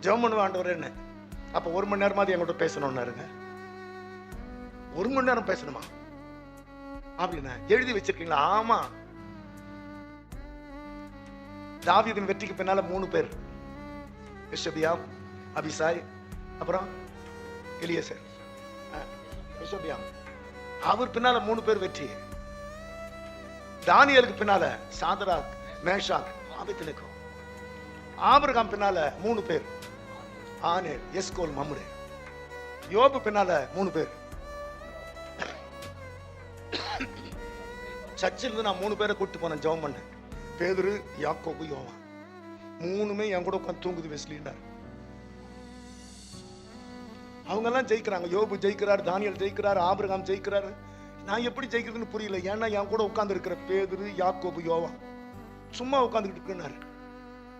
ஜெபம் பண்ணுவேன் ஆண்டவரே என்ன. அப்ப 1 மணி நேரமாவது என்கிட்ட பேசணும்னாருங்க. 1 மணி நேரம் பேசணுமா அப்படின்னா எழுதி வச்சிருக்கீங்களா? ஆமா. தாவீதின் வெற்றிக்கு பின்னால 3 பேர், யெஷபியாம், அபிசாய், அப்புறம் எலியேசர். யெஷபியாம் அவர் பின்னால 3 பேர் வெற்றி. தானியேலுக்கு பின்னால சாதராக், மேஷாக், ஆபேத்நேகோ. ஆபிரகாம் பின்னால 3 பேர், ஆனேர், எஸ்கோல், மம்ரே. யோபு பின்னால 3 பேர். சர்ச்சில் இருந்து நான் 3 பேரை கூட்டு போனேன் ஜெபம் பண்ணேன். பேதுரு, யாக்கோபு, யோவான். 3மே என் கூட உட்காந்து தூங்குது வெஸ்லின்னார். அவங்க எல்லாம் ஜெயிக்கிறாங்க. யோபு ஜெயிக்கிறார், தானியேல் ஜெயிக்கிறார், ஆபிரகாம் ஜெயிக்கிறாரு. நான் எப்படி ஜெயிக்கிறதுன்னு புரியல. ஏன்னா என் கூட உட்கார்ந்து இருக்கிற பேதுரு, யாக்கோபு, யோவான் சும்மா உட்கார்ந்துகிட்டு இருக்கிறாரு.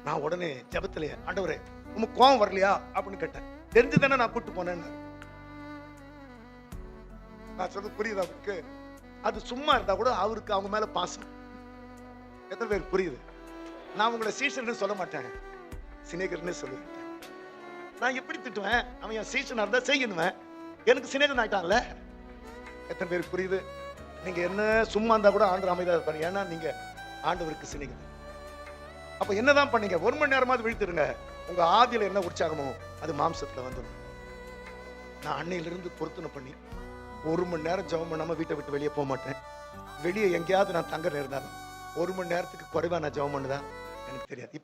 நான் உடனே ஜெபத்திலே, ஆண்டவரே உமக்கு கோவம் வரலையா அப்படின்னு கேட்டேன். தெரிஞ்சுதானே நான் கூட்டு போனேன்னு. நான் சொல்றது புரியுது அவருக்கு? அது சும்மா இருந்தா கூட அவருக்கு அவங்க மேல பாசம். எத்தனை பேர் புரியுது? நான் உங்களை சீசன் சொல்ல மாட்டேன், சிநேகர்னே சொல்லுவேன். நான் எப்படி திட்டுவேன்? அவன் என் சீசனா இருந்தா செய்யணுவேன். எனக்கு சிநேகன் ஆயிட்டான்ல. எத்தனை பேருக்கு புரியுது? நீங்க என்ன சும்மா இருந்தா கூட ஆண்டவர் அமைதியா இருப்பாரு. ஏன்னா நீங்க ஆண்டவருக்கு சிநேகிதர். அப்ப என்னதான் பண்ணீங்க? 1 மணி நேரமாவது விழித்திருங்க. உங்க ஆதியில என்ன உற்சாகமோ அது மாம்சத்துல வந்துடும். நான் அன்னையிலிருந்து பொருத்தனை பண்ணி 1 மணி நேரம் ஜெபம் பண்ணாம வீட்டை விட்டு வெளியே போக மாட்டேன். வெளியே எங்கேயாவது நான் தங்க இருந்தாலும் 1 மணி நேரத்துக்கு குறைவா நான் ஜெபம் பண்ணுதான் எனக்கு தெரியாது. இப்போ